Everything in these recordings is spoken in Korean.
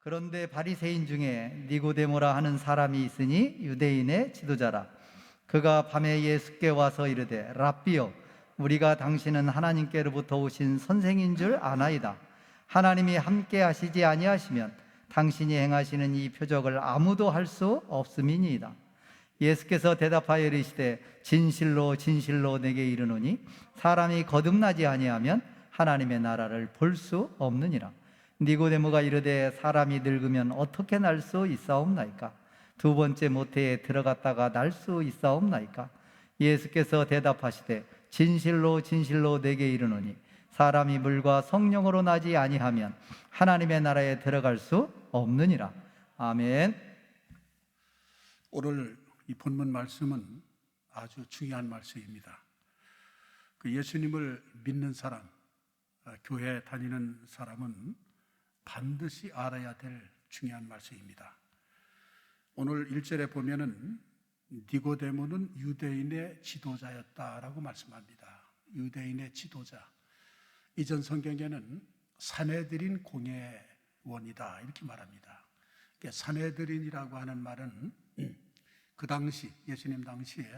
그런데 바리새인 중에 니고데모라 하는 사람이 있으니 유대인의 지도자라. 그가 밤에 예수께 와서 이르되 랍비여, 우리가 당신은 하나님께로부터 오신 선생인 줄 아나이다. 하나님이 함께 하시지 아니하시면 당신이 행하시는 이 표적을 아무도 할 수 없음이니이다. 예수께서 대답하여 이르시되 진실로 진실로 내게 이르노니 사람이 거듭나지 아니하면 하나님의 나라를 볼 수 없느니라. 니고데모가 이르되 사람이 늙으면 어떻게 날 수 있사옵나이까? 두 번째 모태에 들어갔다가 날 수 있사옵나이까? 예수께서 대답하시되 진실로 진실로 내게 이르노니 사람이 물과 성령으로 나지 아니하면 하나님의 나라에 들어갈 수 없느니라. 아멘. 오늘 이 본문 말씀은 아주 중요한 말씀입니다. 그 예수님을 믿는 사람, 교회 다니는 사람은 반드시 알아야 될 중요한 말씀입니다. 오늘 1절에 보면은 니고데모는 유대인의 지도자였다라고 말씀합니다. 유대인의 지도자. 이전 성경에는 산헤드린 공회원이다 이렇게 말합니다. 산헤드린이라고 하는 말은 그 당시 예수님 당시에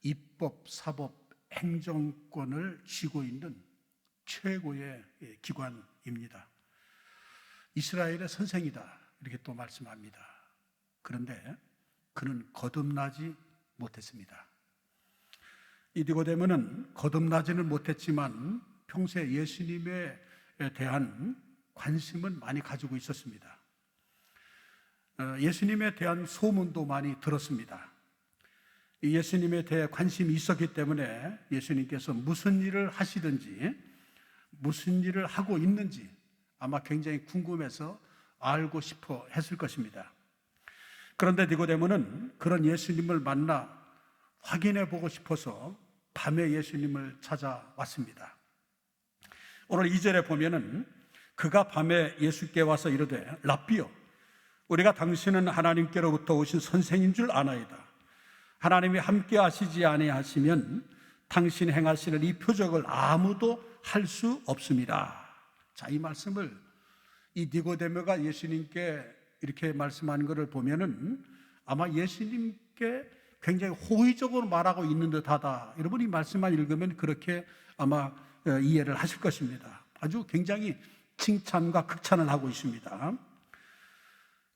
입법, 사법, 행정권을 쥐고 있는 최고의 기관입니다. 이스라엘의 선생이다 이렇게 또 말씀합니다. 그런데 그는 거듭나지 못했습니다. 이 니고데모는 거듭나지는 못했지만 평소에 예수님에 대한 관심은 많이 가지고 있었습니다. 예수님에 대한 소문도 많이 들었습니다. 예수님에 대해 관심이 있었기 때문에 예수님께서 무슨 일을 하시든지 무슨 일을 하고 있는지 아마 굉장히 궁금해서 알고 싶어 했을 것입니다. 그런데 니고데모는 그런 예수님을 만나 확인해 보고 싶어서 밤에 예수님을 찾아왔습니다. 오늘 2절에 보면은 그가 밤에 예수께 와서 이르되 랍비여, 우리가 당신은 하나님께로부터 오신 선생인 줄 아나이다. 하나님이 함께 하시지 아니하시면 당신 행하시는 이 표적을 아무도 할 수 없습니다. 자, 이 말씀을 이 니고데모가 예수님께 이렇게 말씀하는 것을 보면은 아마 예수님께 굉장히 호의적으로 말하고 있는 듯하다. 여러분이 이 말씀만 읽으면 그렇게 아마 이해를 하실 것입니다. 아주 굉장히 칭찬과 극찬을 하고 있습니다.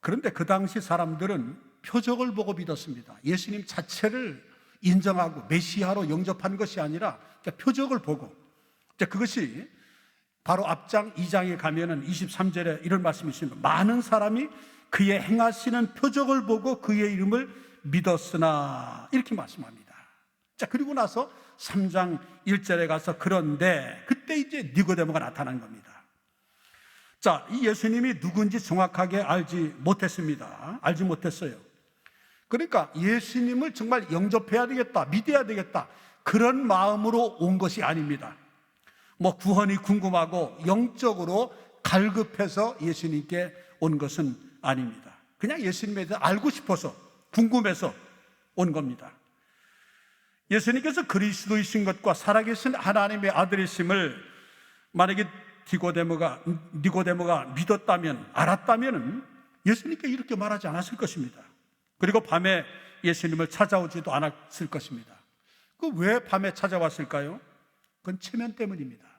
그런데 그 당시 사람들은 표적을 보고 믿었습니다. 예수님 자체를 인정하고 메시아로 영접한 것이 아니라 표적을 보고, 그것이 바로 앞장 2장에 가면은 23절에 이런 말씀이 있습니다. 많은 사람이 그의 행하시는 표적을 보고 그의 이름을 믿었으나 이렇게 말씀합니다. 자, 그리고 나서 3장 1절에 가서 그런데 그때 이제 니고데모가 나타난 겁니다. 자, 이 예수님이 누군지 정확하게 알지 못했어요. 그러니까 예수님을 정말 영접해야 되겠다, 믿어야 되겠다, 그런 마음으로 온 것이 아닙니다. 구원이 궁금하고 영적으로 갈급해서 예수님께 온 것은 아닙니다. 그냥 예수님에 대해서 알고 싶어서, 궁금해서 온 겁니다. 예수님께서 그리스도이신 것과 살아계신 하나님의 아들이심을 만약에 니고데모가 믿었다면, 알았다면 예수님께 이렇게 말하지 않았을 것입니다. 그리고 밤에 예수님을 찾아오지도 않았을 것입니다. 왜 밤에 찾아왔을까요? 그건 체면 때문입니다.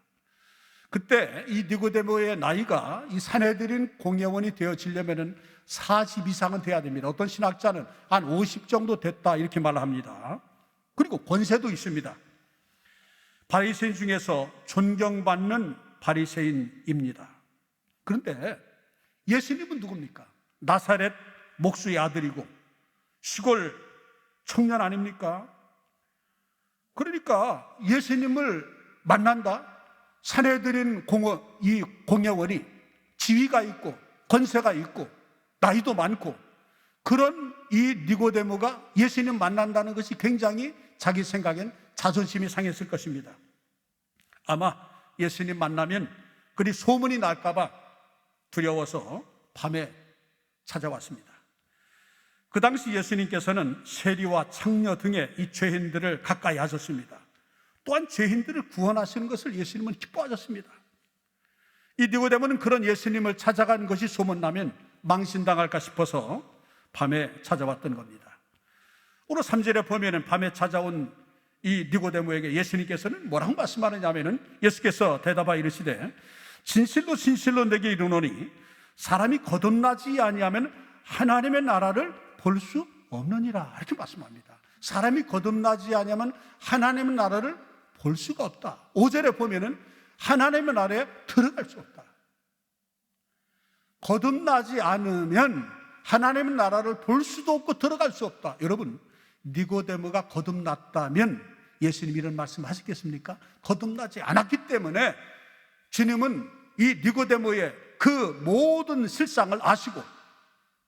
그때 이 니고데모의 나이가 이 산헤드린 공회원이 되어지려면 40 이상은 돼야 됩니다. 어떤 신학자는 한 50 정도 됐다 이렇게 말합니다. 그리고 권세도 있습니다. 바리새인 중에서 존경받는 바리새인입니다. 그런데 예수님은 누굽니까? 나사렛 목수의 아들이고 시골 청년 아닙니까? 그러니까 예수님을 만난다? 산헤드린 이 공회원이 지위가 있고 권세가 있고 나이도 많고 그런 이 니고데모가 예수님 만난다는 것이 굉장히 자기 생각엔 자존심이 상했을 것입니다. 아마 예수님 만나면 그리 소문이 날까봐 두려워서 밤에 찾아왔습니다. 그 당시 예수님께서는 세리와 창녀 등의 이 죄인들을 가까이 하셨습니다. 또한 죄인들을 구원하시는 것을 예수님은 기뻐하셨습니다. 이 니고데모는 그런 예수님을 찾아간 것이 소문나면 망신당할까 싶어서 밤에 찾아왔던 겁니다. 오늘 3절에 보면은 밤에 찾아온 이 니고데모에게 예수님께서는 뭐라고 말씀하느냐 하면은, 예수께서 대답하여 이르시되 진실로 진실로 내게 이르노니 사람이 거듭나지 아니하면 하나님의 나라를 볼 수 없느니라, 이렇게 말씀합니다. 사람이 거듭나지 아니하면 하나님의 나라를 볼 수가 없다. 5절에 보면은 하나님의 나라에 들어갈 수 없다. 거듭나지 않으면 하나님의 나라를 볼 수도 없고 들어갈 수 없다. 여러분, 니고데모가 거듭났다면 예수님이 이런 말씀 하시겠습니까? 거듭나지 않았기 때문에 주님은 이 니고데모의 그 모든 실상을 아시고,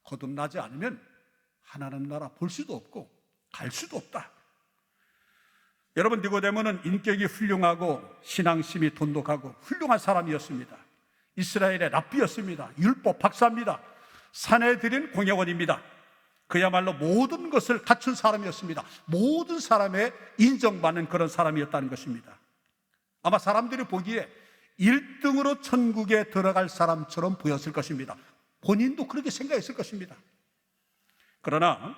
거듭나지 않으면 하나님 나라 볼 수도 없고 갈 수도 없다. 여러분, 니고데모는 인격이 훌륭하고 신앙심이 돈독하고 훌륭한 사람이었습니다. 이스라엘의 랍비였습니다. 율법 박사입니다. 산헤드린 공회원입니다. 그야말로 모든 것을 갖춘 사람이었습니다. 모든 사람의 인정받는 그런 사람이었다는 것입니다. 아마 사람들이 보기에 1등으로 천국에 들어갈 사람처럼 보였을 것입니다. 본인도 그렇게 생각했을 것입니다. 그러나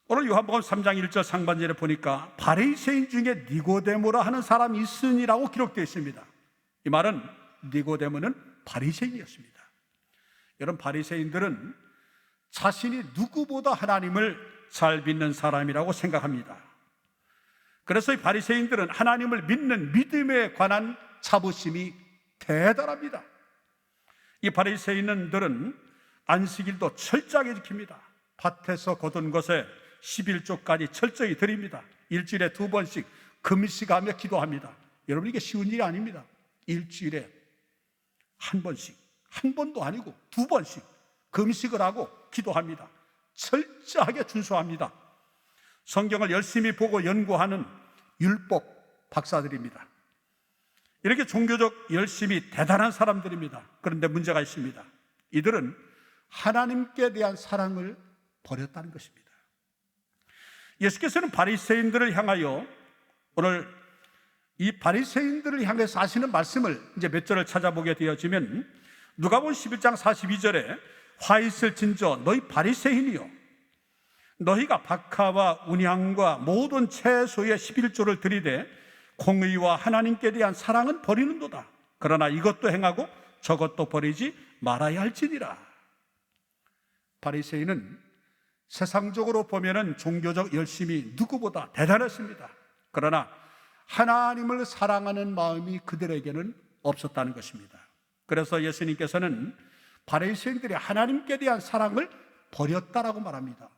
오늘 요한복음 3장 1절 상반절에 보니까 바리새인 중에 니고데모라 하는 사람이 있으니라고 기록되어 있습니다. 이 말은 니고데모는 바리새인이었습니다. 여러분, 바리새인들은 자신이 누구보다 하나님을 잘 믿는 사람이라고 생각합니다. 그래서 이 바리새인들은 하나님을 믿는 믿음에 관한 자부심이 대단합니다. 이 바리새인들은 안식일도 철저하게 지킵니다. 밭에서 거둔 것에 11조까지 철저히 드립니다. 일주일에 2번씩 금식하며 기도합니다. 여러분, 이게 쉬운 일이 아닙니다. 일주일에 한 번씩, 한 번도 아니고 2번씩 금식을 하고 기도합니다. 철저하게 준수합니다. 성경을 열심히 보고 연구하는 율법 박사들입니다. 이렇게 종교적 열심이 대단한 사람들입니다. 그런데 문제가 있습니다. 이들은 하나님께 대한 사랑을 버렸다는 것입니다. 예수께서는 바리새인들을 향하여, 오늘 이 바리새인들을 향해서 하시는 말씀을 이제 몇 절을 찾아보게 되어지면, 누가복음 11장 42절에 화 있을진저 너희 바리새인이요, 너희가 박하와 운향과 모든 채소의 11조를 들이되 공의와 하나님께 대한 사랑은 버리는도다. 그러나 이것도 행하고 저것도 버리지 말아야 할지니라. 바리새인은 세상적으로 보면은 종교적 열심이 누구보다 대단했습니다. 그러나 하나님을 사랑하는 마음이 그들에게는 없었다는 것입니다. 그래서 예수님께서는 바리새인들이 하나님께 대한 사랑을 버렸다라고 말합니다.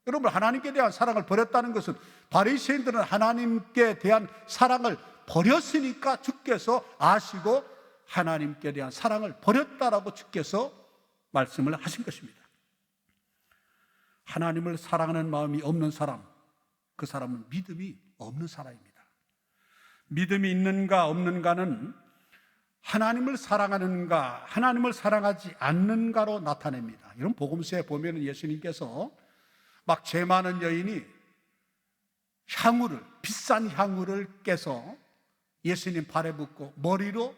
여러분, 하나님께 대한 사랑을 버렸다는 것은 바리새인들은 하나님께 대한 사랑을 버렸으니까 주께서 아시고 하나님께 대한 사랑을 버렸다라고 주께서 말씀을 하신 것입니다. 하나님을 사랑하는 마음이 없는 사람, 그 사람은 믿음이 없는 사람입니다. 믿음이 있는가 없는가는 하나님을 사랑하는가 하나님을 사랑하지 않는가로 나타냅니다. 이런 복음서에 보면 예수님께서 막 죄 많은 여인이 향유를, 비싼 향유를 깨서 예수님 발에 붓고 머리로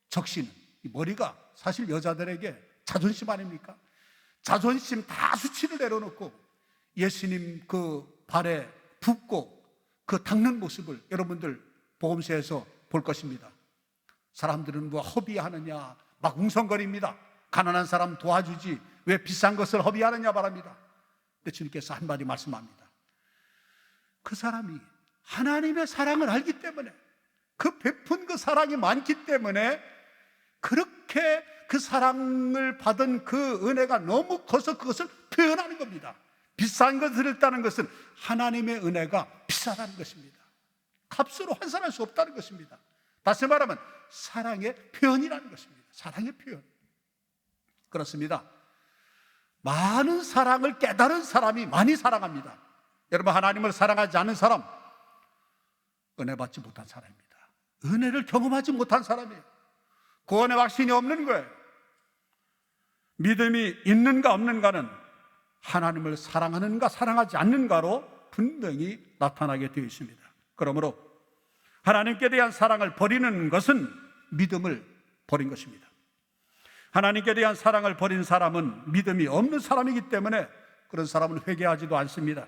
적시는, 이 머리가 사실 여자들에게 자존심 아닙니까? 자존심 다 수치를 내려놓고 예수님 그 발에 붓고 그 닦는 모습을 여러분들 복음서에서 볼 것입니다. 사람들은 뭐 허비하느냐 막 웅성거립니다. 가난한 사람 도와주지 왜 비싼 것을 허비하느냐 말합니다. 근데 주님께서 한마디 말씀합니다. 그 사람이 하나님의 사랑을 알기 때문에, 그 베푼 그 사랑이 많기 때문에 그렇게 그 사랑을 받은 그 은혜가 너무 커서 그것을 표현하는 겁니다. 비싼 것을 했다는 것은 하나님의 은혜가 비싸다는 것입니다. 값으로 환산할 수 없다는 것입니다. 다시 말하면 사랑의 표현이라는 것입니다. 사랑의 표현. 그렇습니다. 많은 사랑을 깨달은 사람이 많이 사랑합니다. 여러분, 하나님을 사랑하지 않는 사람, 은혜 받지 못한 사람입니다. 은혜를 경험하지 못한 사람이에요. 구원의 확신이 없는 거예요. 믿음이 있는가 없는가는 하나님을 사랑하는가 사랑하지 않는가로 분명히 나타나게 되어 있습니다. 그러므로 하나님께 대한 사랑을 버리는 것은 믿음을 버린 것입니다. 하나님께 대한 사랑을 버린 사람은 믿음이 없는 사람이기 때문에 그런 사람은 회개하지도 않습니다.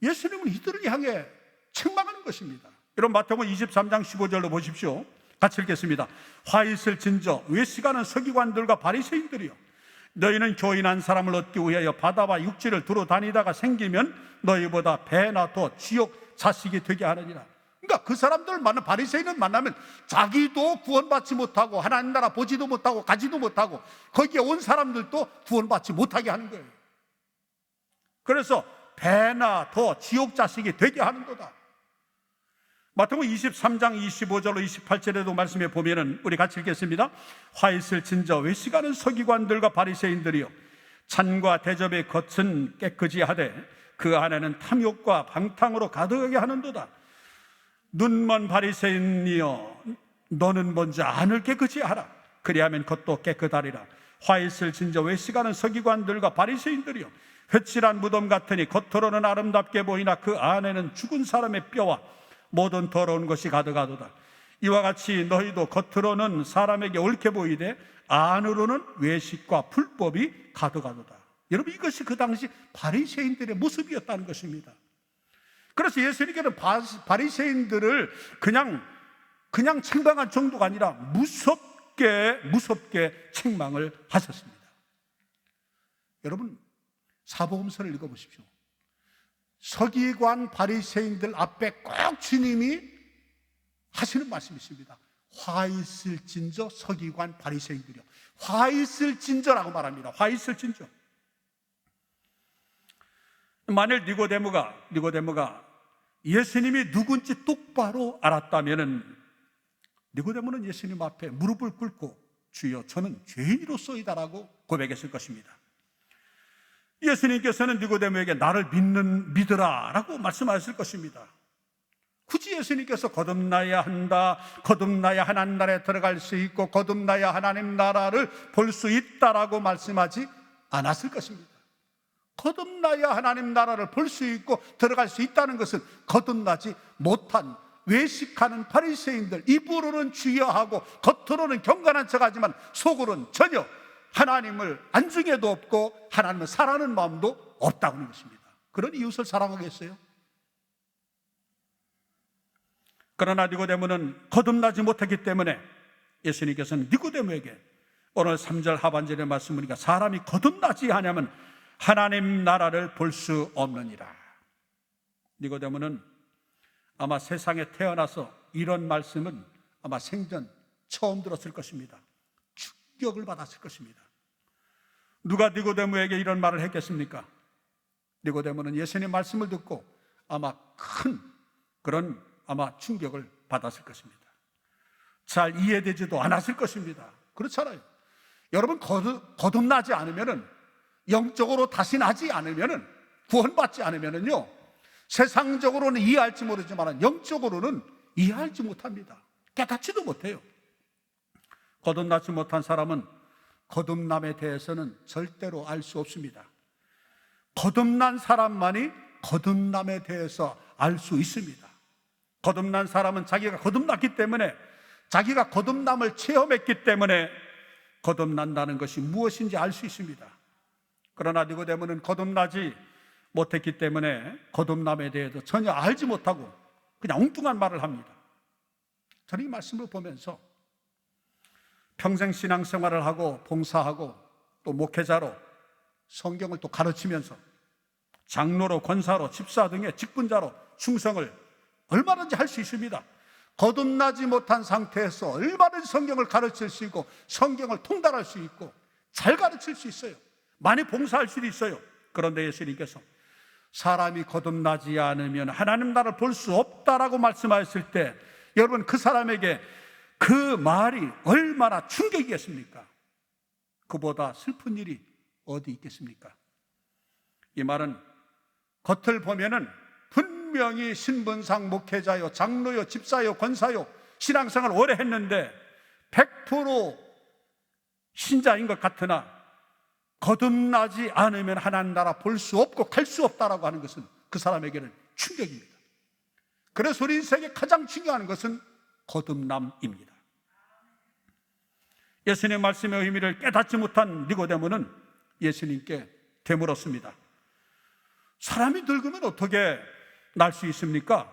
예수님은 이들을 향해 책망하는 것입니다. 여러분, 마태복음 23장 15절로 보십시오. 같이 읽겠습니다. 화 있을 진저 외식하는 서기관들과 바리새인들이여, 너희는 교인한 사람을 얻기 위하여 바다와 육지를 두루 다니다가 생기면 너희보다 배나 더 지옥 자식이 되게 하느니라. 그러니까 그 사람들 만나, 바리새인을 만나면 자기도 구원받지 못하고 하나님 나라 보지도 못하고 가지도 못하고 거기에 온 사람들도 구원받지 못하게 하는 거예요. 그래서 배나 더 지옥 자식이 되게 하는 거다. 마태복음 23장 25절로 28절에도 말씀해 보면은 우리 같이 읽겠습니다. 화 있을 진저 외식하는 서기관들과 바리새인들이여, 잔과 대접의 겉은 깨끗이 하되 그 안에는 탐욕과 방탕으로 가득하게 하는도다. 눈먼 바리새인이여, 너는 먼저 안을 깨끗이 하라. 그리하면 겉도 깨끗하리라. 화 있을 진저 외식하는 서기관들과 바리새인들이여, 회칠한 무덤 같으니 겉으로는 아름답게 보이나 그 안에는 죽은 사람의 뼈와 모든 더러운 것이 가득하도다. 이와 같이 너희도 겉으로는 사람에게 옳게 보이되 안으로는 외식과 불법이 가득하도다. 여러분, 이것이 그 당시 바리새인들의 모습이었다는 것입니다. 그래서 예수님께는 바리새인들을 그냥 책망한 정도가 아니라 무섭게 책망을 하셨습니다. 여러분, 사복음서를 읽어보십시오. 서기관 바리새인들 앞에 꼭 주님이 하시는 말씀이 있습니다. 화 있을 진저 서기관 바리새인들이요, 화 있을 진저라고 말합니다. 화 있을 진저. 만일 니고데모가 예수님이 누군지 똑바로 알았다면은 니고데모는 예수님 앞에 무릎을 꿇고 주여 저는 죄인으로서이다라고 고백했을 것입니다. 예수님께서는 니고데모에게 나를 믿으라 라고 말씀하셨을 것입니다. 굳이 예수님께서 거듭나야 한다, 거듭나야 하나님 나라에 들어갈 수 있고 거듭나야 하나님 나라를 볼 수 있다라고 말씀하지 않았을 것입니다. 거듭나야 하나님 나라를 볼 수 있고 들어갈 수 있다는 것은 거듭나지 못한 외식하는 바리새인들, 입으로는 주여 하고 겉으로는 경건한 척하지만 속으로는 전혀 하나님을 안중에도 없고 하나님을 사랑하는 마음도 없다고 하는 것입니다. 그런 이웃을 사랑하겠어요? 그러나 니고데모는 거듭나지 못했기 때문에 예수님께서는 니고데모에게 오늘 3절 하반절의 말씀이니까 사람이 거듭나지 않으면 하나님 나라를 볼 수 없느니라. 니고데모는 아마 세상에 태어나서 이런 말씀은 아마 생전 처음 들었을 것입니다. 충격을 받았을 것입니다. 누가 니고데모에게 이런 말을 했겠습니까? 니고데모는 예수님 말씀을 듣고 아마 큰 그런 아마 충격을 받았을 것입니다. 잘 이해되지도 않았을 것입니다. 그렇잖아요. 여러분, 거듭나지 않으면은, 영적으로 다시 나지 않으면은, 구원받지 않으면은요, 세상적으로는 이해할지 모르지만 영적으로는 이해할지 못합니다. 깨닫지도 못해요. 거듭나지 못한 사람은 거듭남에 대해서는 절대로 알 수 없습니다. 거듭난 사람만이 거듭남에 대해서 알 수 있습니다. 거듭난 사람은 자기가 거듭났기 때문에, 자기가 거듭남을 체험했기 때문에 거듭난다는 것이 무엇인지 알 수 있습니다. 그러나 니고데모는 거듭나지 못했기 때문에 거듭남에 대해서 전혀 알지 못하고 그냥 엉뚱한 말을 합니다. 저는 이 말씀을 보면서 평생 신앙생활을 하고 봉사하고 또 목회자로 성경을 또 가르치면서 장로로, 권사로, 집사 등의 직분자로 충성을 얼마든지 할 수 있습니다. 거듭나지 못한 상태에서 얼마든지 성경을 가르칠 수 있고 성경을 통달할 수 있고 잘 가르칠 수 있어요. 많이 봉사할 수도 있어요. 그런데 예수님께서 사람이 거듭나지 않으면 하나님 나라를 볼 수 없다라고 말씀하셨을 때, 여러분, 그 사람에게 그 말이 얼마나 충격이겠습니까? 그보다 슬픈 일이 어디 있겠습니까? 이 말은 겉을 보면은 분명히 신분상 목회자요, 장로요, 집사요, 권사요, 신앙생활 오래 했는데 100% 신자인 것 같으나 거듭나지 않으면 하나님 나라 볼 수 없고 갈 수 없다라고 하는 것은 그 사람에게는 충격입니다. 그래서 우리 인생에 가장 중요한 것은 거듭남입니다. 예수님의 말씀의 의미를 깨닫지 못한 니고데모는 예수님께 되물었습니다. 사람이 늙으면 어떻게 날 수 있습니까?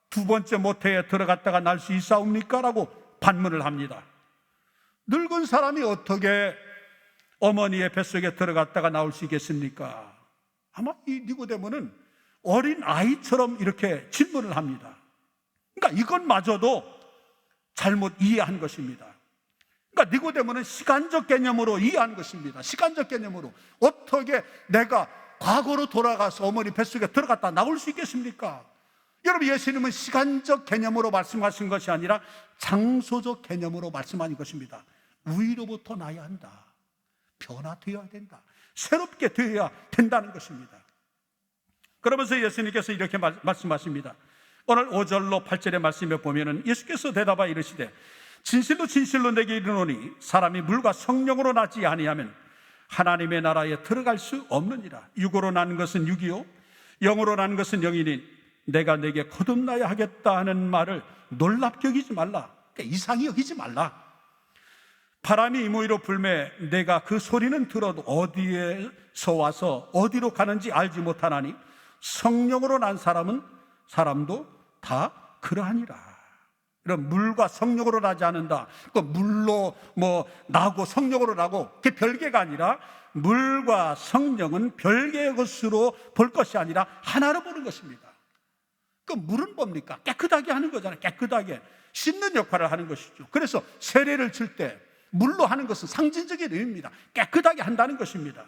두 번째 모태에 들어갔다가 날 수 있사옵니까? 라고 반문을 합니다. 늙은 사람이 어떻게 어머니의 뱃속에 들어갔다가 나올 수 있겠습니까? 아마 이 니고데모는 어린 아이처럼 이렇게 질문을 합니다. 그러니까 이것마저도 잘못 이해한 것입니다. 그러니까 니고데모는 시간적 개념으로 이해한 것입니다. 시간적 개념으로. 어떻게 내가 과거로 돌아가서 어머니 뱃속에 들어갔다 나올 수 있겠습니까? 여러분, 예수님은 시간적 개념으로 말씀하신 것이 아니라 장소적 개념으로 말씀하신 것입니다. 위로부터 나야 한다. 변화되어야 된다. 새롭게 되어야 된다는 것입니다. 그러면서 예수님께서 이렇게 말씀하십니다. 오늘 5절로 8절의 말씀에 보면은 예수께서 대답하여 이르시되 진실로 진실로 내게 이르노니 사람이 물과 성령으로 나지 아니하면 하나님의 나라에 들어갈 수 없느니라. 육으로 난 것은 육이요 영으로 난 것은 영이니 내가 내게 거듭나야 하겠다 하는 말을 놀랍게 여기지 말라. 그러니까 이상히 여기지 말라. 바람이 임의로 불매 내가 그 소리는 들어도 어디에서 와서 어디로 가는지 알지 못하나니 성령으로 난 사람도 다 그러하니라. 이런 물과 성령으로 나지 않는다. 그 물로 나고 성령으로 나고 그게 별개가 아니라 물과 성령은 별개의 것으로 볼 것이 아니라 하나로 보는 것입니다. 그 물은 뭡니까? 깨끗하게 하는 거잖아요. 깨끗하게 씻는 역할을 하는 것이죠. 그래서 세례를 칠 때 물로 하는 것은 상징적인 의미입니다. 깨끗하게 한다는 것입니다.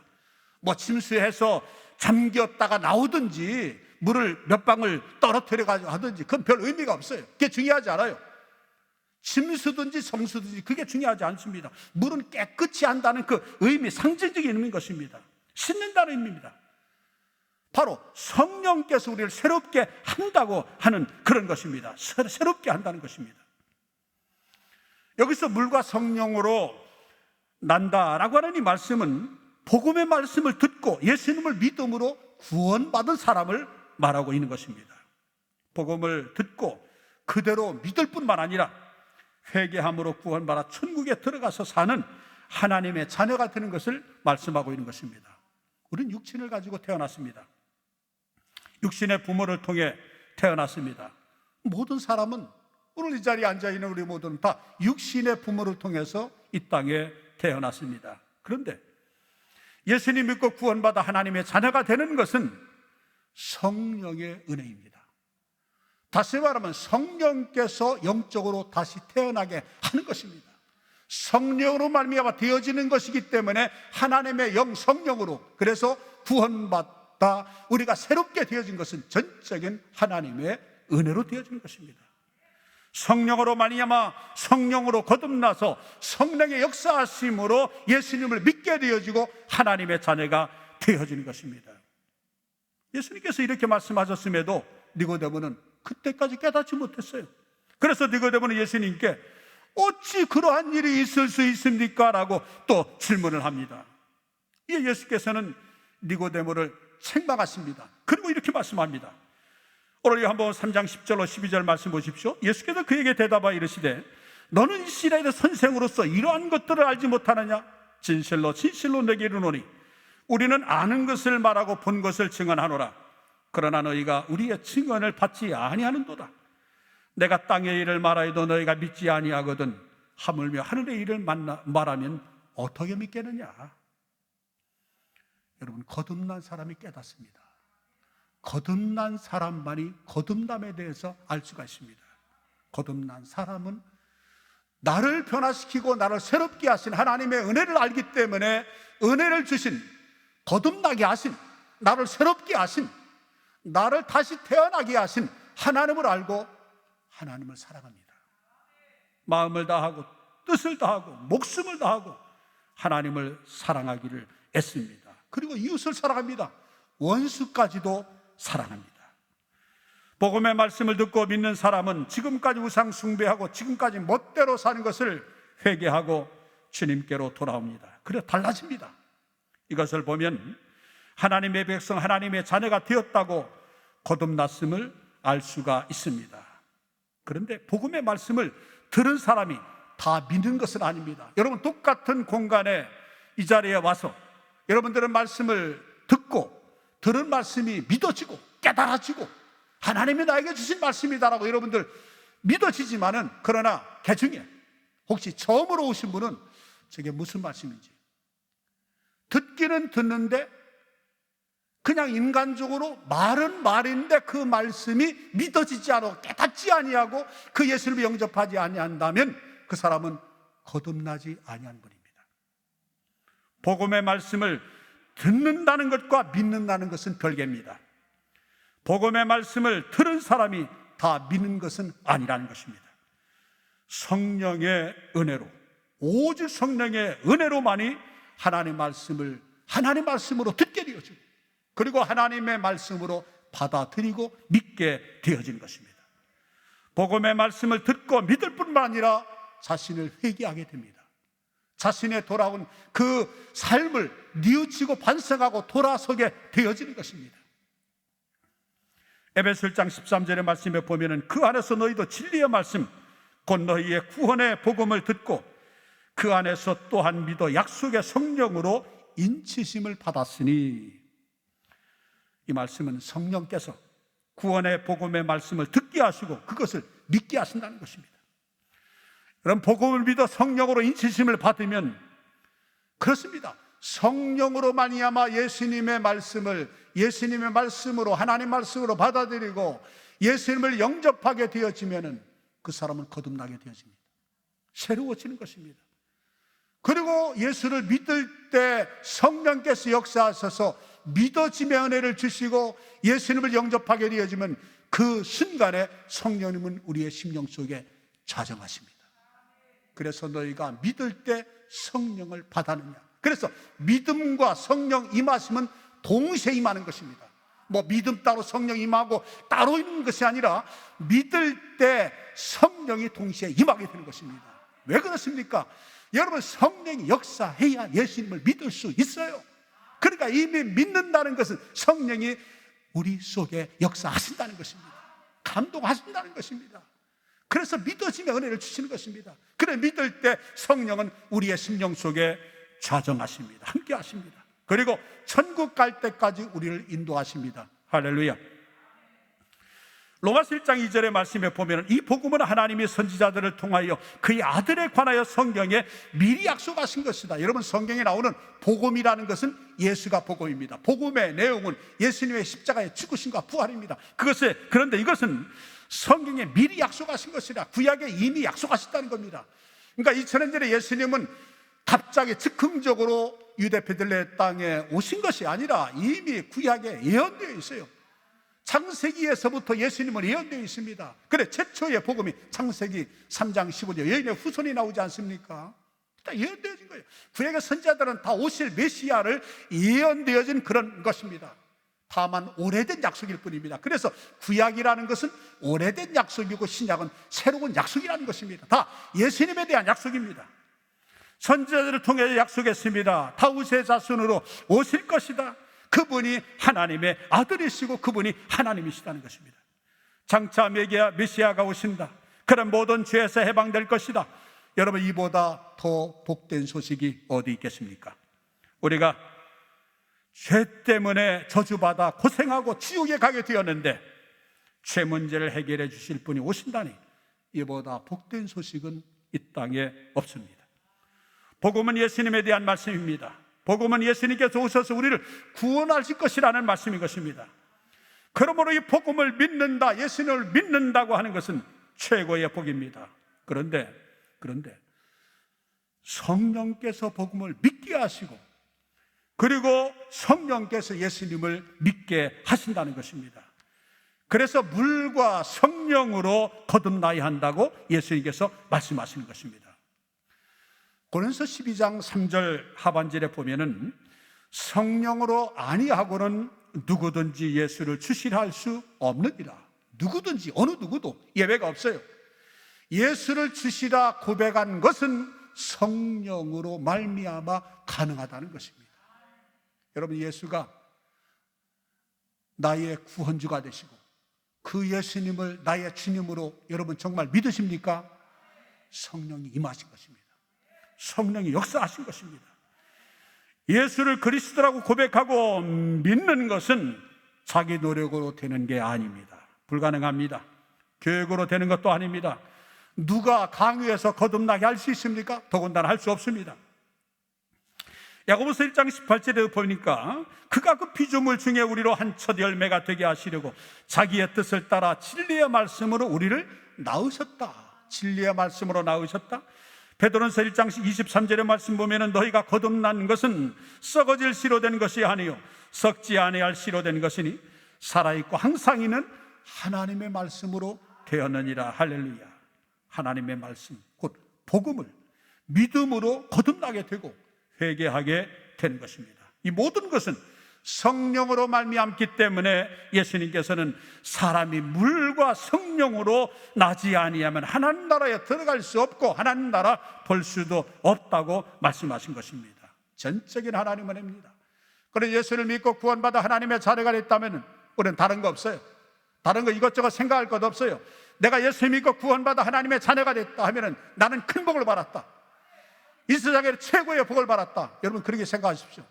침수해서 잠겼다가 나오든지 물을 몇 방울 떨어뜨려 가지고 하든지 그건 별 의미가 없어요. 그게 중요하지 않아요. 침수든지 성수든지 그게 중요하지 않습니다. 물은 깨끗이 한다는 그 의미, 상징적인 의미인 것입니다. 씻는다는 의미입니다. 바로 성령께서 우리를 새롭게 한다고 하는 그런 것입니다. 새롭게 한다는 것입니다. 여기서 물과 성령으로 난다라고 하는 이 말씀은 복음의 말씀을 듣고 예수님을 믿음으로 구원받은 사람을 말하고 있는 것입니다. 복음을 듣고 그대로 믿을 뿐만 아니라 회개함으로 구원받아 천국에 들어가서 사는 하나님의 자녀가 되는 것을 말씀하고 있는 것입니다. 우리는 육신을 가지고 태어났습니다. 육신의 부모를 통해 태어났습니다. 모든 사람은 오늘 이 자리에 앉아있는 우리 모두는 다 육신의 부모를 통해서 이 땅에 태어났습니다. 그런데 예수님 믿고 구원받아 하나님의 자녀가 되는 것은 성령의 은혜입니다. 다시 말하면 성령께서 영적으로 다시 태어나게 하는 것입니다. 성령으로 말미암아 되어지는 것이기 때문에 하나님의 영 성령으로, 그래서 구원받다 우리가 새롭게 되어진 것은 전적인 하나님의 은혜로 되어지는 것입니다. 성령으로 말미암아 성령으로 거듭나서 성령의 역사하심으로 예수님을 믿게 되어지고 하나님의 자녀가 되어지는 것입니다. 예수님께서 이렇게 말씀하셨음에도 니고데모는 그때까지 깨닫지 못했어요. 그래서 니고데모는 예수님께 어찌 그러한 일이 있을 수 있습니까? 라고 또 질문을 합니다. 이에 예수께서는 니고데모를 책망하십니다. 그리고 이렇게 말씀합니다. 오늘 한번 3장 10절로 12절 말씀 보십시오. 예수께서 그에게 대답하여 이르시되 너는 이스라엘의 선생으로서 이러한 것들을 알지 못하느냐? 진실로 진실로 내게 이르노니 우리는 아는 것을 말하고 본 것을 증언하노라. 그러나 너희가 우리의 증언을 받지 아니하는도다. 내가 땅의 일을 말하여도 너희가 믿지 아니하거든 하물며 하늘의 일을 말하면 어떻게 믿겠느냐? 여러분, 거듭난 사람이 깨닫습니다. 거듭난 사람만이 거듭남에 대해서 알 수가 있습니다. 거듭난 사람은 나를 변화시키고 나를 새롭게 하신 하나님의 은혜를 알기 때문에 은혜를 주신, 거듭나게 하신, 나를 새롭게 하신, 나를 다시 태어나게 하신 하나님을 알고 하나님을 사랑합니다. 마음을 다하고 뜻을 다하고 목숨을 다하고 하나님을 사랑하기를 애씁니다. 그리고 이웃을 사랑합니다. 원수까지도 사랑합니다. 복음의 말씀을 듣고 믿는 사람은 지금까지 우상 숭배하고 지금까지 멋대로 사는 것을 회개하고 주님께로 돌아옵니다. 그래 달라집니다. 이것을 보면 하나님의 백성, 하나님의 자녀가 되었다고 거듭났음을 알 수가 있습니다. 그런데 복음의 말씀을 들은 사람이 다 믿는 것은 아닙니다. 여러분, 똑같은 공간에 이 자리에 와서 여러분들은 말씀을 듣고 들은 말씀이 믿어지고 깨달아지고 하나님이 나에게 주신 말씀이다라고 여러분들 믿어지지만은, 그러나 개중에 혹시 처음으로 오신 분은 저게 무슨 말씀인지 듣기는 듣는데 그냥 인간적으로 말은 말인데 그 말씀이 믿어지지 않고 깨닫지 아니하고 그 예수를 영접하지 아니한다면 그 사람은 거듭나지 아니한 분입니다. 복음의 말씀을 듣는다는 것과 믿는다는 것은 별개입니다. 복음의 말씀을 들은 사람이 다 믿는 것은 아니라는 것입니다. 성령의 은혜로, 오직 성령의 은혜로만이 하나님의 말씀을 하나님의 말씀으로 듣게 되어지고, 그리고 하나님의 말씀으로 받아들이고 믿게 되어지는 것입니다. 복음의 말씀을 듣고 믿을 뿐만 아니라 자신을 회개하게 됩니다. 자신의 돌아온 그 삶을 뉘우치고 반성하고 돌아서게 되어지는 것입니다. 에베소 1장 13절의 말씀에 보면은 그 안에서 너희도 진리의 말씀 곧 너희의 구원의 복음을 듣고 그 안에서 또한 믿어 약속의 성령으로 인치심을 받았으니, 이 말씀은 성령께서 구원의 복음의 말씀을 듣게 하시고 그것을 믿게 하신다는 것입니다. 그럼 복음을 믿어 성령으로 인치심을 받으면, 그렇습니다, 성령으로 말미암아 예수님의 말씀을 예수님의 말씀으로, 하나님 말씀으로 받아들이고 예수님을 영접하게 되어지면은 그 사람은 거듭나게 되어집니다. 새로워지는 것입니다. 그리고 예수를 믿을 때 성령께서 역사하셔서 믿어짐의 은혜를 주시고 예수님을 영접하게 되어지면 그 순간에 성령님은 우리의 심령 속에 좌정하십니다. 그래서 너희가 믿을 때 성령을 받았느냐. 그래서 믿음과 성령 임하심은 동시에 임하는 것입니다. 뭐 믿음 따로 성령 임하고 따로 있는 것이 아니라 믿을 때 성령이 동시에 임하게 되는 것입니다. 왜 그렇습니까? 여러분, 성령이 역사해야 예수님을 믿을 수 있어요. 그러니까 이미 믿는다는 것은 성령이 우리 속에 역사하신다는 것입니다. 감동하신다는 것입니다. 그래서 믿어지며 은혜를 주시는 것입니다. 그래, 믿을 때 성령은 우리의 심령 속에 좌정하십니다. 함께 하십니다. 그리고 천국 갈 때까지 우리를 인도하십니다. 할렐루야. 로마서 1장 2절의 말씀에 보면 이 복음은 하나님이 선지자들을 통하여 그의 아들에 관하여 성경에 미리 약속하신 것이다. 여러분, 성경에 나오는 복음이라는 것은 예수가 복음입니다. 복음의 내용은 예수님의 십자가의 죽으심과 부활입니다. 그런데 이것은 성경에 미리 약속하신 것이라, 구약에 이미 약속하셨다는 겁니다. 그러니까 2000년 전에 예수님은 갑자기 즉흥적으로 유대 베들레헴 땅에 오신 것이 아니라 이미 구약에 예언되어 있어요. 창세기에서부터 예수님은 예언되어 있습니다. 그래, 최초의 복음이 창세기 3장 15절 여인의 후손이 나오지 않습니까? 다 예언되어진 거예요. 구약의 선지자들은 다 오실 메시아를 예언되어진 그런 것입니다. 다만 오래된 약속일 뿐입니다. 그래서 구약이라는 것은 오래된 약속이고 신약은 새로운 약속이라는 것입니다. 다 예수님에 대한 약속입니다. 선지자들을 통해 약속했습니다. 다윗의 자손으로 오실 것이다. 그분이 하나님의 아들이시고 그분이 하나님이시다는 것입니다. 장차 메시아가 오신다. 그런 모든 죄에서 해방될 것이다. 여러분, 이보다 더 복된 소식이 어디 있겠습니까? 우리가 죄 때문에 저주받아 고생하고 지옥에 가게 되었는데 죄 문제를 해결해 주실 분이 오신다니, 이보다 복된 소식은 이 땅에 없습니다. 복음은 예수님에 대한 말씀입니다. 복음은 예수님께서 오셔서 우리를 구원하실 것이라는 말씀인 것입니다. 그러므로 이 복음을 믿는다, 예수님을 믿는다고 하는 것은 최고의 복입니다. 그런데 성령께서 복음을 믿게 하시고 그리고 성령께서 예수님을 믿게 하신다는 것입니다. 그래서 물과 성령으로 거듭나야 한다고 예수님께서 말씀하시는 것입니다. 고린도서 12장 3절 하반절에 보면은 성령으로 아니하고는 누구든지 예수를 주시라 할 수 없느니라. 누구든지, 어느 누구도 예외가 없어요. 예수를 주시라 고백한 것은 성령으로 말미암아 가능하다는 것입니다. 여러분, 예수가 나의 구원주가 되시고 그 예수님을 나의 주님으로 여러분 정말 믿으십니까? 성령이 임하신 것입니다. 성령이 역사하신 것입니다. 예수를 그리스도라고 고백하고 믿는 것은 자기 노력으로 되는 게 아닙니다. 불가능합니다. 교육으로 되는 것도 아닙니다. 누가 강요해서 거듭나게 할 수 있습니까? 더군다나 할 수 없습니다. 야고보서 1장 18절에 보니까 그가 그 피조물 중에 우리로 한 첫 열매가 되게 하시려고 자기의 뜻을 따라 진리의 말씀으로 우리를 낳으셨다. 진리의 말씀으로 낳으셨다. 베드로전서 1장 23절의 말씀 보면은 너희가 거듭난 것은 썩어질 씨로 된 것이 아니요 썩지 아니할 씨로 된 것이니 살아있고 항상 있는 하나님의 말씀으로 되었느니라. 할렐루야. 하나님의 말씀 곧 복음을 믿음으로 거듭나게 되고 회개하게 된 것입니다. 이 모든 것은 성령으로 말미암기 때문에 예수님께서는 사람이 물과 성령으로 나지 아니하면 하나님 나라에 들어갈 수 없고 하나님 나라 볼 수도 없다고 말씀하신 것입니다. 전적인 하나님 은혜입니다. 그래서 예수를 믿고 구원받아 하나님의 자녀가 됐다면 우리는 다른 거 없어요. 다른 거 이것저것 생각할 것 없어요. 내가 예수 믿고 구원받아 하나님의 자녀가 됐다 하면은 나는 큰 복을 받았다. 이 세상에 최고의 복을 받았다. 여러분 그렇게 생각하십시오.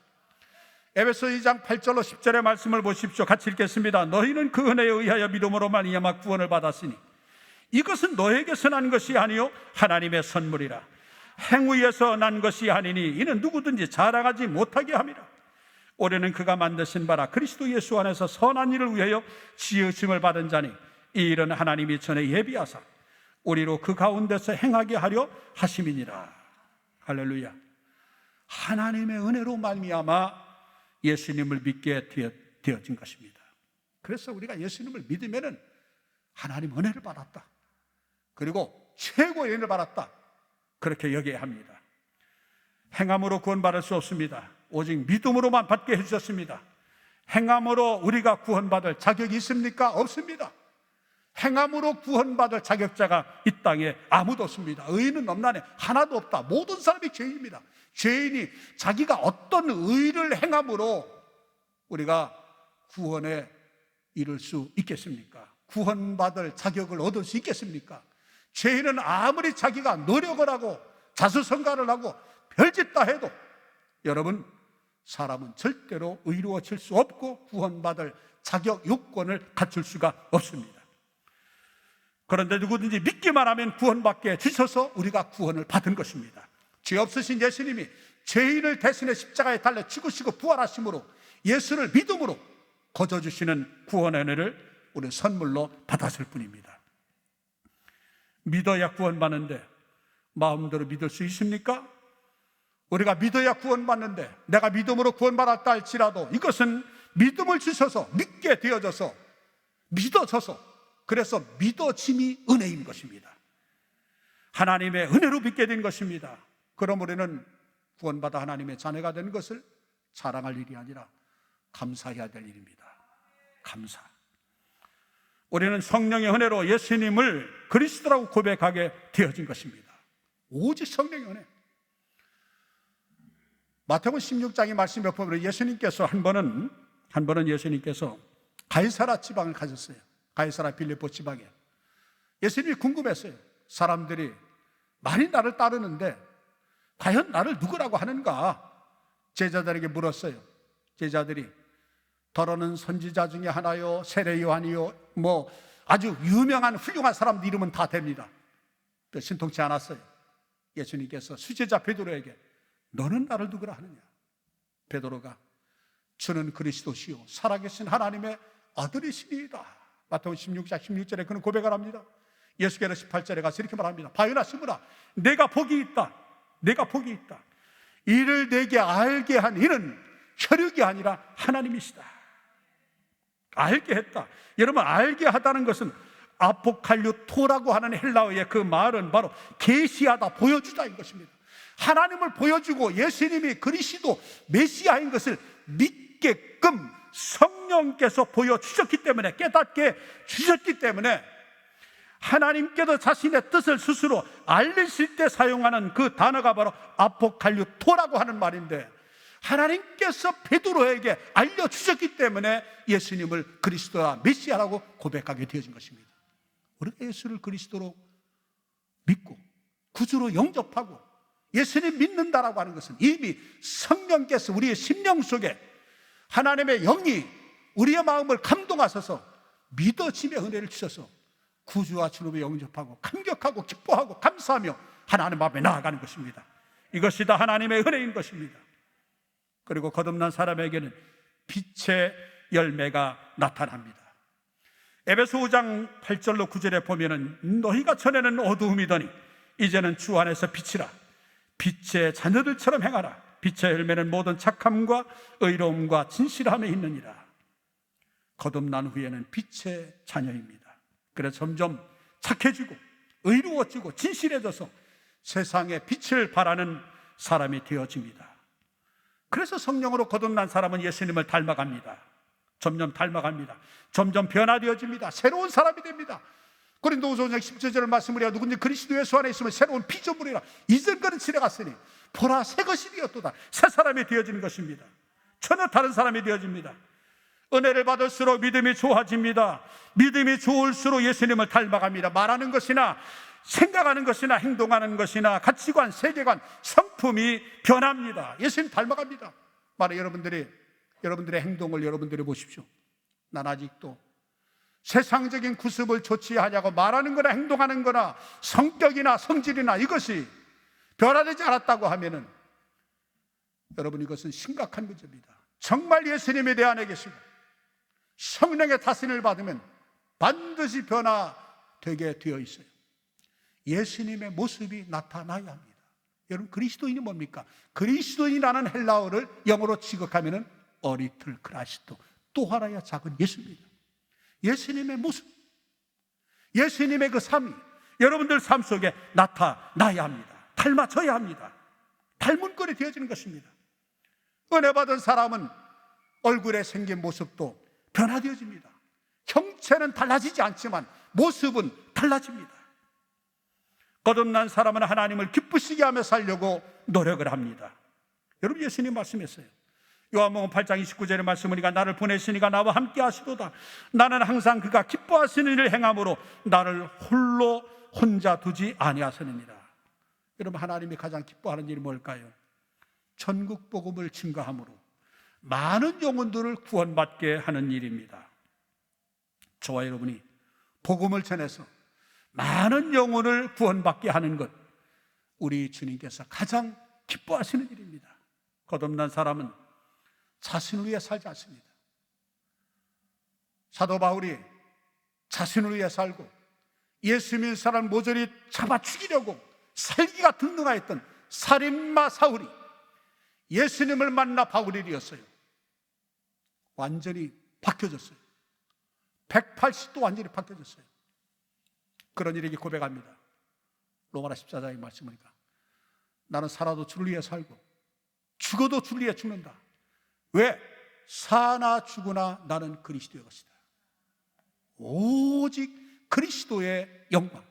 에베소 2장 8절로 10절의 말씀을 보십시오. 같이 읽겠습니다. 너희는 그 은혜에 의하여 믿음으로 말미암아 구원을 받았으니 이것은 너에게서 난 것이 아니요 하나님의 선물이라. 행위에서 난 것이 아니니 이는 누구든지 자랑하지 못하게 함이라. 올해는 그가 만드신 바라 그리스도 예수 안에서 선한 일을 위하여 지으심을 받은 자니 이 일은 하나님이 전에 예비하사 우리로 그 가운데서 행하게 하려 하심이니라. 할렐루야. 하나님의 은혜로 말미암아 예수님을 믿게 되어진 것입니다. 그래서 우리가 예수님을 믿으면은 하나님 은혜를 받았다. 그리고 최고의 은혜를 받았다. 그렇게 여겨야 합니다. 행함으로 구원받을 수 없습니다. 오직 믿음으로만 받게 해주셨습니다. 행함으로 우리가 구원받을 자격이 있습니까? 없습니다. 행함으로 구원받을 자격자가 이 땅에 아무도 없습니다. 의인은 없나니 하나도 없다. 모든 사람이 죄인입니다. 죄인이 자기가 어떤 의를 행함으로 우리가 구원에 이를 수 있겠습니까? 구원받을 자격을 얻을 수 있겠습니까? 죄인은 아무리 자기가 노력을 하고 자수성가를 하고 별짓 다 해도 여러분 사람은 절대로 의로워질 수 없고 구원받을 자격 요건을 갖출 수가 없습니다. 그런데 누구든지 믿기만 하면 구원받게 해주셔서 우리가 구원을 받은 것입니다. 죄 없으신 예수님이 죄인을 대신해 십자가에 달려 죽으시고 부활하심으로 예수를 믿음으로 거저주시는 구원의 은혜를 우리 선물로 받았을 뿐입니다. 믿어야 구원받는데 마음대로 믿을 수 있습니까? 우리가 믿어야 구원받는데 내가 믿음으로 구원받았다 할지라도 이것은 믿음을 주셔서 믿게 되어져서 믿어져서 그래서 믿어짐이 은혜인 것입니다. 하나님의 은혜로 믿게 된 것입니다. 그럼 우리는 구원받아 하나님의 자녀가 된 것을 자랑할 일이 아니라 감사해야 될 일입니다. 감사. 우리는 성령의 은혜로 예수님을 그리스도라고 고백하게 되어진 것입니다. 오직 성령의 은혜. 마태복음 16장의 말씀에 보면 예수님께서 한 번은 예수님께서 가이사라 지방을 가셨어요. 가이사라 빌립보 지방에. 예수님이 궁금했어요. 사람들이 많이 나를 따르는데 과연 나를 누구라고 하는가? 제자들에게 물었어요. 제자들이 더러는 선지자 중에 하나요, 세례 요한이요, 뭐 아주 유명한 훌륭한 사람들 이름은 다 됩니다. 신통치 않았어요. 예수님께서 수제자 베드로에게 너는 나를 누구라 하느냐? 베드로가 주는 그리스도시요 살아계신 하나님의 아들이시니이다. 마태복음 16장 16절에 그는 고백을 합니다. 예수께서 18절에 가서 이렇게 말합니다. 바요나 시므라 내가 복이 있다. 내가 복이 있다. 이를 내게 알게 한 이는 혈육이 아니라 하나님이시다. 알게 했다. 여러분 알게 하다는 것은 아포칼리토라고 하는 헬라어의 그 말은 바로 계시하다, 보여주다인 것입니다. 하나님을 보여주고 예수님이 그리스도 메시아인 것을 믿게끔 성령께서 보여주셨기 때문에, 깨닫게 주셨기 때문에 하나님께서 자신의 뜻을 스스로 알리실 때 사용하는 그 단어가 바로 아포칼리토라고 하는 말인데, 하나님께서 베드로에게 알려주셨기 때문에 예수님을 그리스도와 메시아라고 고백하게 되어진 것입니다. 우리가 예수를 그리스도로 믿고 구주로 영접하고 예수님 믿는다라고 하는 것은 이미 성령께서 우리의 심령 속에 하나님의 영이 우리의 마음을 감동하셔서 믿어짐의 은혜를 주셔서 구주와 주님을 영접하고 감격하고 기뻐하고 감사하며 하나님 앞에 나아가는 것입니다. 이것이 다 하나님의 은혜인 것입니다. 그리고 거듭난 사람에게는 빛의 열매가 나타납니다. 에베소 5장 8절로 9절에 보면은 너희가 전에는 어두움이더니 이제는 주 안에서 빛이라. 빛의 자녀들처럼 행하라. 빛의 열매는 모든 착함과 의로움과 진실함에 있느니라. 거듭난 후에는 빛의 자녀입니다. 그래서 점점 착해지고 의로워지고 진실해져서 세상에 빛을 발하는 사람이 되어집니다. 그래서 성령으로 거듭난 사람은 예수님을 닮아갑니다. 점점 닮아갑니다. 점점 변화되어집니다. 새로운 사람이 됩니다. 고린도후서 5장 17절 말씀을 해야 누구든지 그리스도 예수 안에 있으면 새로운 피조물이라. 이전 것은 지나갔으니 보라 새 것이 되었도다. 새 사람이 되어지는 것입니다. 전혀 다른 사람이 되어집니다. 은혜를 받을수록 믿음이 좋아집니다. 믿음이 좋을수록 예수님을 닮아갑니다. 말하는 것이나 생각하는 것이나 행동하는 것이나 가치관, 세계관, 성품이 변합니다. 예수님 닮아갑니다. 말해 여러분들의 행동을 여러분들이 보십시오. 난 아직도 세상적인 구습을 조치하냐고 말하는 거나 행동하는 거나 성격이나 성질이나 이것이 변화되지 않았다고 하면은 여러분 이것은 심각한 문제입니다. 정말 예수님이 내 안에 계시고 성령의 다스림을 받으면 반드시 변화되게 되어 있어요. 예수님의 모습이 나타나야 합니다. 여러분 그리스도인이 뭡니까? 그리스도인이라는 헬라어를 영어로 지극하면 어리틀 크라시토, 또 하나의 작은 예수입니다. 예수님의 모습, 예수님의 그 삶이 여러분들 삶 속에 나타나야 합니다. 닮아져야 합니다. 닮은 꼴이 되어지는 것입니다. 은혜 받은 사람은 얼굴에 생긴 모습도 변화되어집니다. 형체는 달라지지 않지만 모습은 달라집니다. 거듭난 사람은 하나님을 기쁘시게 하며 살려고 노력을 합니다. 여러분 예수님 말씀했어요. 요한복음 8장 29절의 말씀을 우리가 나를 보내시니가 나와 함께 하시도다. 나는 항상 그가 기뻐하시는 일을 행함으로 나를 홀로 혼자 두지 아니하시느니라. 여러분 하나님이 가장 기뻐하는 일이 뭘까요? 전국 복음을 증거함으로 많은 영혼들을 구원받게 하는 일입니다. 저와 여러분이 복음을 전해서 많은 영혼을 구원받게 하는 것, 우리 주님께서 가장 기뻐하시는 일입니다. 거듭난 사람은 자신을 위해 살지 않습니다. 사도 바울이 자신을 위해 살고 예수 믿는 사람 모조리 잡아 죽이려고 살기가 등등하였던 살인마 사울이 예수님을 만나 바울이 되었어요. 완전히 바뀌어졌어요. 180도 완전히 바뀌어졌어요. 그런 일에게 고백합니다. 로마라 14장의 말씀이니까 나는 살아도 주를 위해 살고 죽어도 주를 위해 죽는다. 왜? 사나 죽으나 나는 그리스도의 것이다. 오직 그리스도의 영광,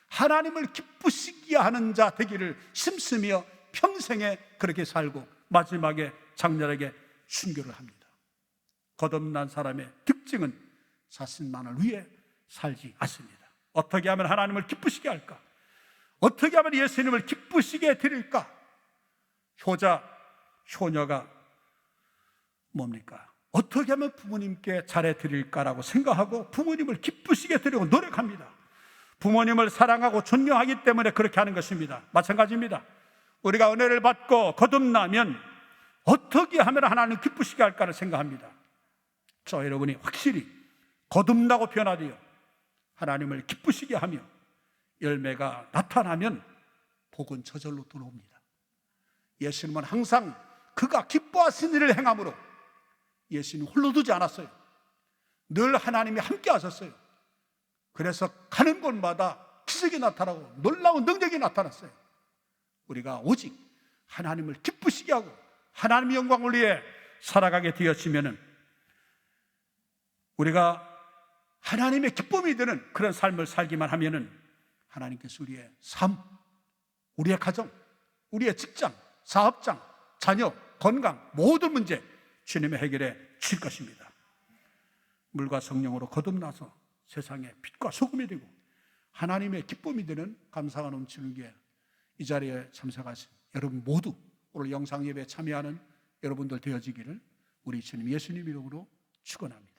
하나님을 기쁘시게 하는 자 되기를 힘쓰며 평생에 그렇게 살고 마지막에 장렬하게 순교를 합니다. 거듭난 사람의 특징은 자신만을 위해 살지 않습니다. 어떻게 하면 하나님을 기쁘시게 할까? 어떻게 하면 예수님을 기쁘시게 드릴까? 효자, 효녀가 뭡니까? 어떻게 하면 부모님께 잘해 드릴까라고 생각하고 부모님을 기쁘시게 드리고 노력합니다. 부모님을 사랑하고 존경하기 때문에 그렇게 하는 것입니다. 마찬가지입니다. 우리가 은혜를 받고 거듭나면 어떻게 하면 하나님을 기쁘시게 할까를 생각합니다. 저 여러분이 확실히 거듭나고 변화되어 하나님을 기쁘시게 하며 열매가 나타나면 복은 저절로 들어옵니다. 예수님은 항상 그가 기뻐하신 일을 행함으로 예수님 홀로 두지 않았어요. 늘 하나님이 함께 하셨어요. 그래서 가는 곳마다 기적이 나타나고 놀라운 능력이 나타났어요. 우리가 오직 하나님을 기쁘시게 하고 하나님의 영광을 위해 살아가게 되었으면 우리가 하나님의 기쁨이 되는 그런 삶을 살기만 하면은 하나님께서 우리의 삶, 우리의 가정, 우리의 직장, 사업장, 자녀, 건강 모든 문제 주님의 해결해 주실 것입니다. 물과 성령으로 거듭나서 세상의 빛과 소금이 되고 하나님의 기쁨이 되는 감사가 넘치는 게 이 자리에 참석하신 여러분 모두, 오늘 영상 예배에 참여하는 여러분들 되어지기를 우리 주님 예수님 이름으로 축원합니다.